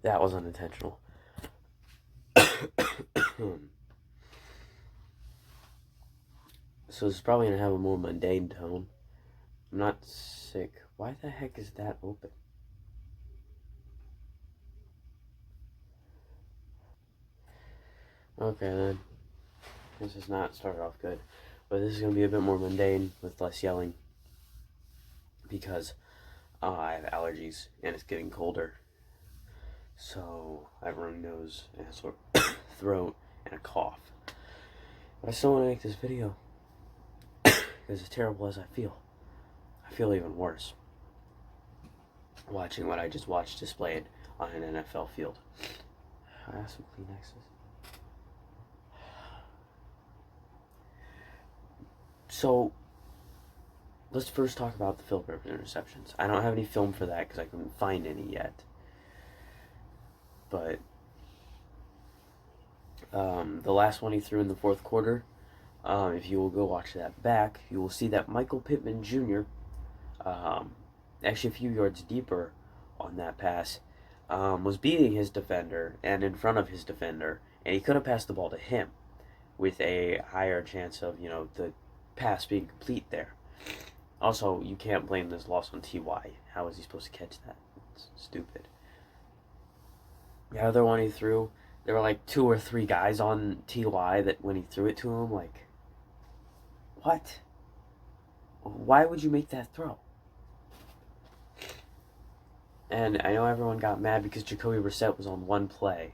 That was unintentional. So it's probably going to have a more mundane tone. I'm not sick. Why the heck is that open? Okay then. This has not started off good. But this is going to be a bit more mundane with less yelling. Because I have allergies and it's getting colder. So I have a runny nose and a sore throat and a cough. But I still want to make this video. Because as terrible as I feel even worse watching what I just watched displayed on an NFL field. I have some Kleenexes. So, let's first talk about the Philip Rivers interceptions. I don't have any film for that because I couldn't find any yet. But the last one he threw in the fourth quarter, if you will go watch that back, you will see that Michael Pittman Jr., actually a few yards deeper on that pass, was beating his defender and in front of his defender, and he could have passed the ball to him with a higher chance of, the pass being complete there. Also, you can't blame this loss on T.Y. How was he supposed to catch that? It's stupid. The other one he threw, there were like 2 or 3 guys on T.Y. that when he threw it to him, like, what? Why would you make that throw? And I know everyone got mad because Jacoby Brissett was on one play.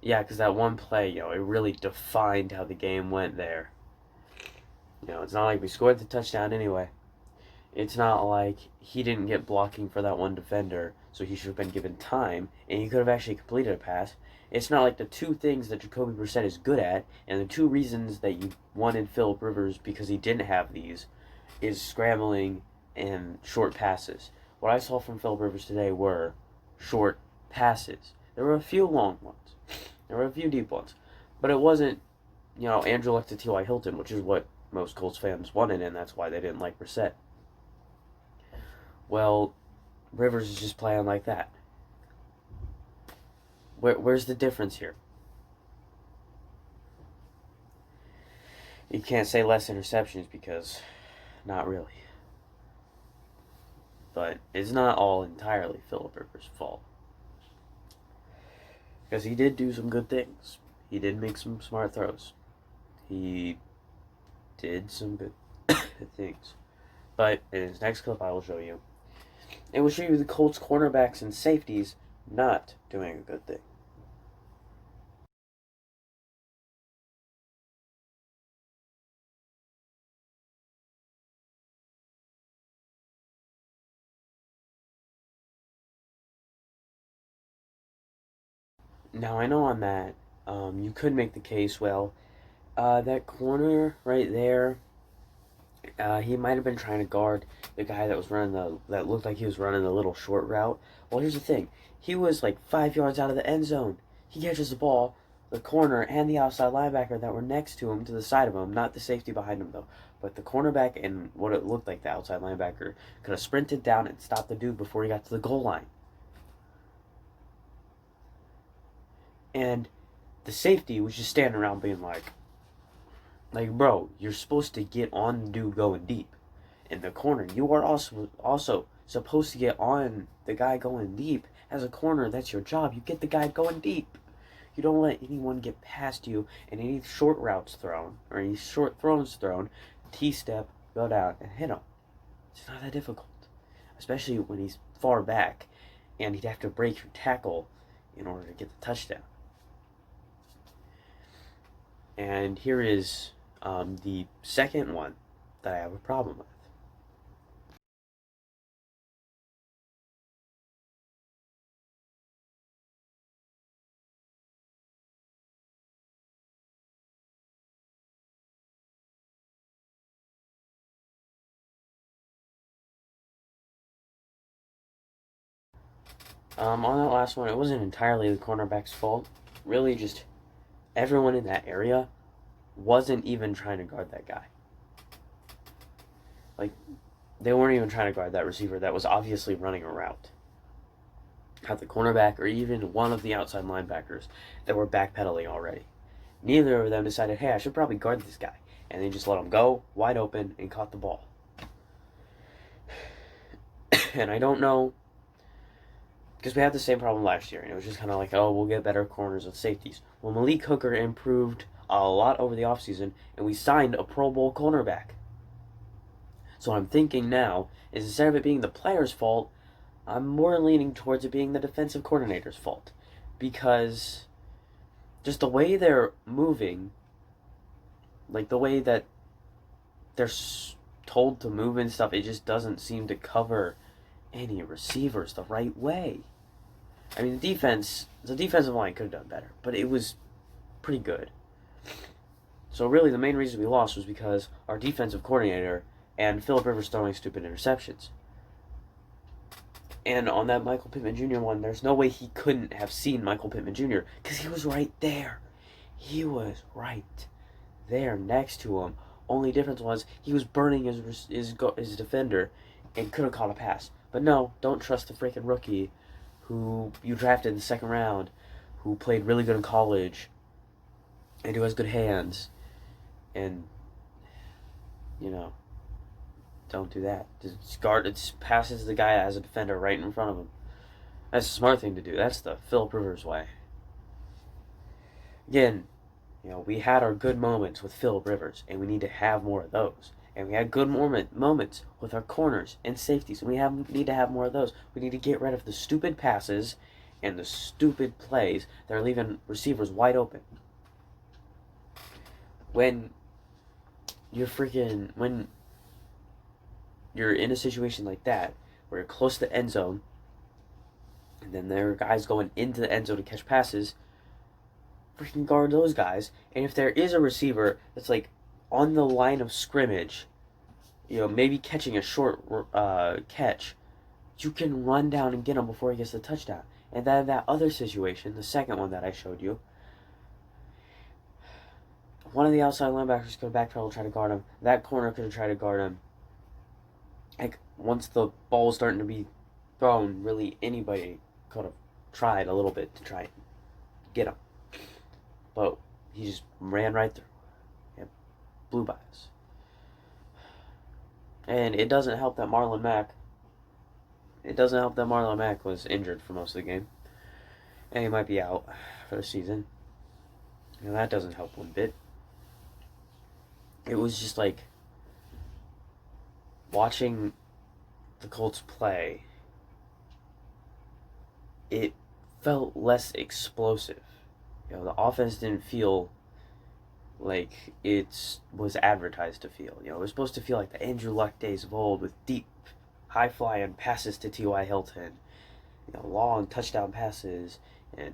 Yeah, because that one play, it really defined how the game went there. It's not like we scored the touchdown anyway. It's not like he didn't get blocking for that one defender, so he should have been given time, and he could have actually completed a pass. It's not like the 2 things that Jacoby Brissett is good at, and the 2 reasons that you wanted Philip Rivers because he didn't have these, is scrambling and short passes. What I saw from Philip Rivers today were short passes. There were a few long ones. There were a few deep ones. But it wasn't, Andrew Luck to T.Y. Hilton, which is what most Colts fans wanted, and that's why they didn't like Brissett. Well, Rivers is just playing like that. Where's the difference here? You can't say less interceptions because not really. But it's not all entirely Philip Rivers' fault. Because he did do some good things. He did make some smart throws. He did some good things. But in his next clip I will show you, it will show you the Colts cornerbacks and safeties not doing a good thing. Now I know on that, you could make the case, well, that corner right there, he might have been trying to guard the guy that was that looked like he was running the little short route. Well, here's the thing. He was like 5 yards out of the end zone. He catches the ball, the corner and the outside linebacker that were next to him, to the side of him, not the safety behind him though, but the cornerback and what it looked like the outside linebacker could have sprinted down and stopped the dude before he got to the goal line. And the safety was just standing around being like, bro, you're supposed to get on the dude going deep. In the corner, you are also supposed to get on the guy going deep. As a corner, that's your job. You get the guy going deep. You don't let anyone get past you, and any short routes thrown, or any short throws thrown, T-step, go down, and hit him. It's not that difficult. Especially when he's far back, and he'd have to break your tackle in order to get the touchdown. And here is the second one that I have a problem with. On that last one, it wasn't entirely the cornerback's fault. Really, just everyone in that area wasn't even trying to guard that guy. Like, they weren't even trying to guard that receiver that was obviously running a route. had the cornerback or even one of the outside linebackers that were backpedaling already. Neither of them decided, hey, I should probably guard this guy. And they just let him go, wide open, and caught the ball. And I don't know, because we had the same problem last year, and it was just kind of like, oh, we'll get better corners and safeties. Well, Malik Hooker improved a lot over the offseason, and we signed a Pro Bowl cornerback. So what I'm thinking now is instead of it being the player's fault, I'm more leaning towards it being the defensive coordinator's fault. Because just the way they're moving, like the way that they're told to move and stuff, it just doesn't seem to cover any receivers the right way. I mean, the defensive line could have done better, but it was pretty good. So really the main reason we lost was because our defensive coordinator and Phillip Rivers throwing stupid interceptions. And on that Michael Pittman Jr. one, there's no way he couldn't have seen Michael Pittman Jr. because he was right there. He was right there next to him. Only difference was he was burning his defender and could have caught a pass. But no, don't trust the freaking rookie who you drafted in the second round, who played really good in college, and who has good hands. And, don't do that. Just passes the guy as a defender right in front of him. That's a smart thing to do. That's the Phillip Rivers way. Again, we had our good moments with Phillip Rivers, and we need to have more of those. And we had good moments with our corners and safeties, and we need to have more of those. We need to get rid of the stupid passes and the stupid plays that are leaving receivers wide open. When you're in a situation like that, where you're close to the end zone, and then there are guys going into the end zone to catch passes, freaking guard those guys. And if there is a receiver that's like on the line of scrimmage, maybe catching a short catch, you can run down and get him before he gets the touchdown. And then that other situation, the second one that I showed you, one of the outside linebackers could have backpedaled and tried to guard him. That corner could have tried to guard him. Like, once the ball was starting to be thrown, really anybody could have tried a little bit to try and get him. But he just ran right through. And blew by us. And it doesn't help that Marlon Mack was injured for most of the game. And he might be out for the season. And that doesn't help one bit. It was just like watching the Colts play. It felt less explosive. The offense didn't feel like it was advertised to feel. It was supposed to feel like the Andrew Luck days of old with deep, high-flying passes to T.Y. Hilton, long touchdown passes, and,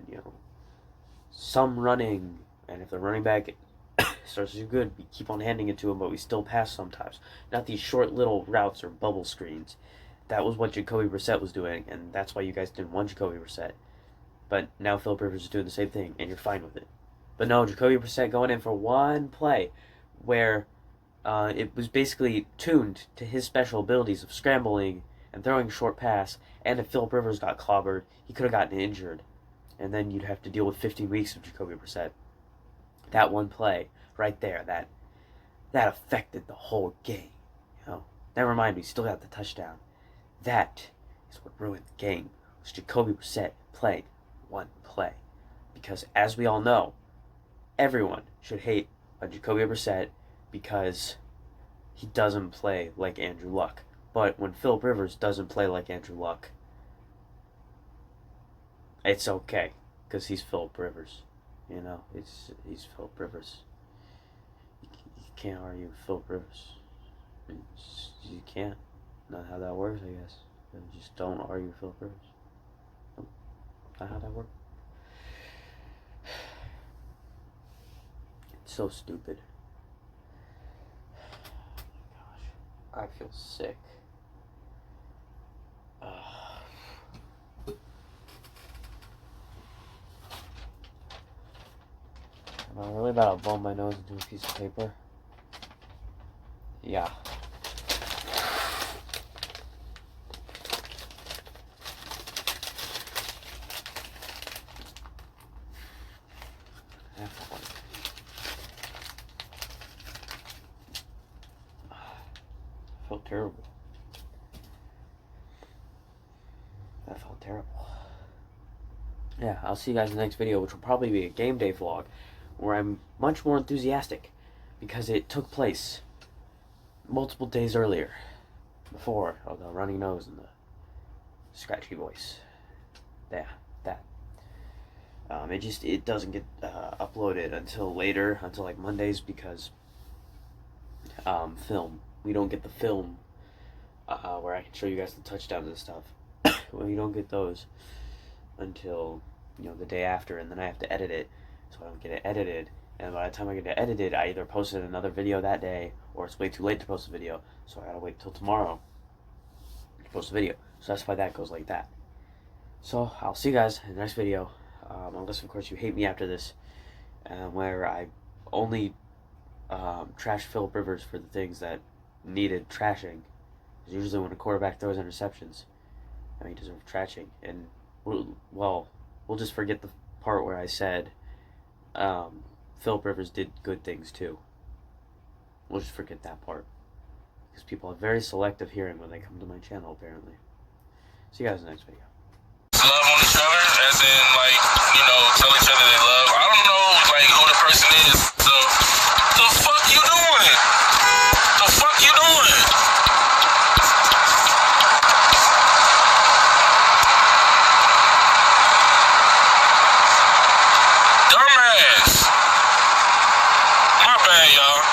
some running. And if the running back starts to do good, we keep on handing it to him, but we still pass sometimes. Not these short little routes or bubble screens. That was what Jacoby Brissett was doing, and that's why you guys didn't want Jacoby Brissett. But now Phillip Rivers is doing the same thing, and you're fine with it. But no, Jacoby Brissett going in for one play where it was basically tuned to his special abilities of scrambling and throwing a short pass, and if Phillip Rivers got clobbered, he could have gotten injured. And then you'd have to deal with 15 weeks of Jacoby Brissett. That one play right there, that affected the whole game. Never mind, we still got the touchdown. That is what ruined the game, was Jacoby Brissett playing one play. Because as we all know, everyone should hate on Jacoby Brissett because he doesn't play like Andrew Luck. But when Phillip Rivers doesn't play like Andrew Luck, it's okay, because he's Phillip Rivers. He's Phillip Rivers. You can't argue with Phillip Rivers. You can't. Not how that works, I guess. Just don't argue with Phillip Rivers. Nope. Not how that works. It's so stupid. Gosh, I feel sick. Am I really about to blow my nose into a piece of paper? Yeah. felt terrible. That felt terrible. Yeah, I'll see you guys in the next video, which will probably be a game day vlog, where I'm much more enthusiastic, because it took place multiple days earlier, before the running nose and the scratchy voice. Yeah, that. It doesn't get uploaded until later, until like Mondays, because film. We don't get the film where I can show you guys the touchdowns and stuff. Well, you don't get those until, you know, the day after, and then I have to edit it, so I don't get it edited. And by the time I get it edited, I either posted another video that day, or it's way too late to post a video, so I gotta wait till tomorrow to post a video. So that's why that goes like that. So I'll see you guys in the next video, unless of course you hate me after this, where I only trash Philip Rivers for the things that needed trashing. Because usually when a quarterback throws interceptions, he deserves trashing. And we'll just forget the part where I said Philip Rivers did good things too. We'll just forget that part, because people have very selective hearing when they come to my channel, apparently. See you guys in the next video. Love on each other, as in, like, you know, tell each other they love. I don't know, like, who the person is, so the fuck you doing? The fuck you doing? Dumbass. My bad, y'all.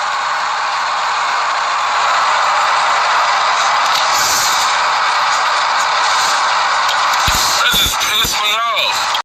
That just pissed me off.